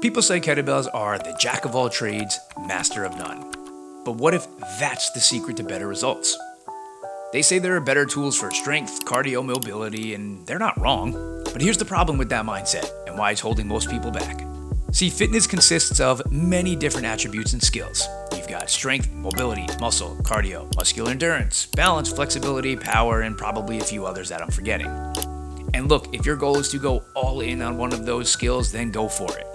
People say kettlebells are the jack of all trades, master of none. But what if that's the secret to better results? They say there are better tools for strength, cardio, mobility, and they're not wrong. But here's the problem with that mindset and why it's holding most people back. See, fitness consists of many different attributes and skills. You've got strength, mobility, muscle, cardio, muscular endurance, balance, flexibility, power, and probably a few others that I'm forgetting. And look, if your goal is to go all in on one of those skills, then go for it.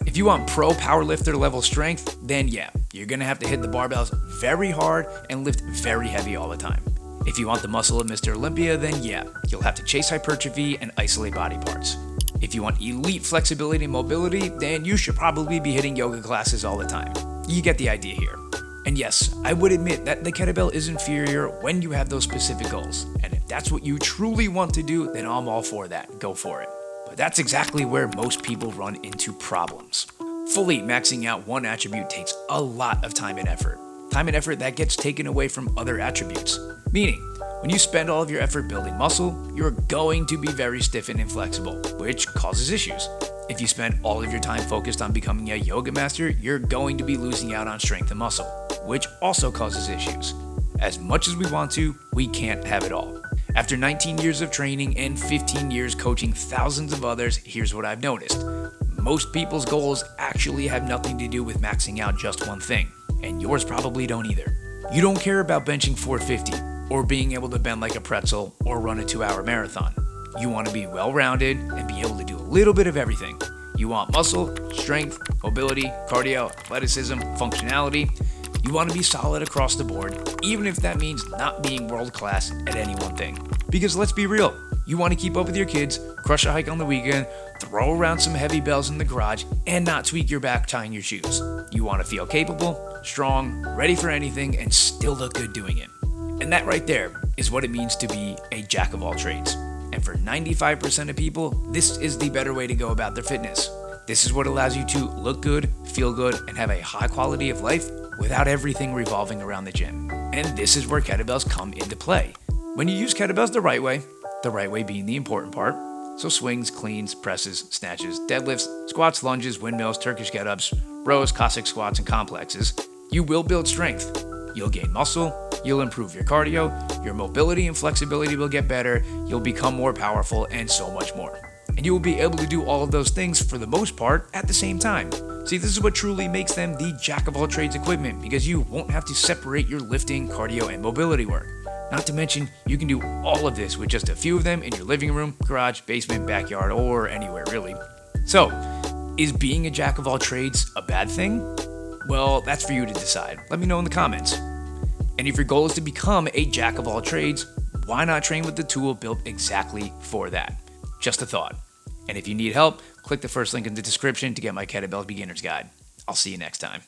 If you want pro powerlifter level strength, then yeah, you're gonna have to hit the barbells very hard and lift very heavy all the time. If you want the muscle of Mr. Olympia, then yeah, you'll have to chase hypertrophy and isolate body parts. If you want elite flexibility and mobility, then you should probably be hitting yoga classes all the time. You get the idea here. And yes, I would admit that the kettlebell is inferior when you have those specific goals. And if that's what you truly want to do, then I'm all for that. Go for it. But that's exactly where most people run into problems. Fully maxing out one attribute takes a lot of time and effort. Time and effort that gets taken away from other attributes. Meaning, when you spend all of your effort building muscle, you're going to be very stiff and inflexible, which causes issues. If you spend all of your time focused on becoming a yoga master, you're going to be losing out on strength and muscle, which also causes issues. As much as we want to, we can't have it all. After 19 years of training and 15 years coaching thousands of others, here's what I've noticed. Most people's goals actually have nothing to do with maxing out just one thing, and yours probably don't either. You don't care about benching 450, or being able to bend like a pretzel, or run a 2-hour marathon. You want to be well-rounded and be able to do a little bit of everything. You want muscle, strength, mobility, cardio, athleticism, functionality. You want to be solid across the board, even if that means not being world-class at any one thing. Because let's be real, you want to keep up with your kids, crush a hike on the weekend, throw around some heavy bells in the garage, and not tweak your back tying your shoes. You want to feel capable, strong, ready for anything, and still look good doing it. And that right there is what it means to be a jack of all trades. And for 95% of people, this is the better way to go about their fitness. This is what allows you to look good, feel good, and have a high quality of life without everything revolving around the gym. And this is where kettlebells come into play. When you use kettlebells the right way being the important part, so swings, cleans, presses, snatches, deadlifts, squats, lunges, windmills, Turkish get-ups, rows, Cossack squats, and complexes, you will build strength. You'll gain muscle, you'll improve your cardio, your mobility and flexibility will get better, you'll become more powerful, and so much more. And you will be able to do all of those things for the most part at the same time. See, this is what truly makes them the jack of all trades equipment, because you won't have to separate your lifting, cardio, and mobility work. Not to mention, you can do all of this with just a few of them in your living room, garage, basement, backyard, or anywhere really. So, is being a jack of all trades a bad thing? Well, that's for you to decide. Let me know in the comments. And if your goal is to become a jack of all trades, why not train with the tool built exactly for that? Just a thought. And if you need help, click the first link in the description to get my kettlebell beginner's guide. I'll see you next time.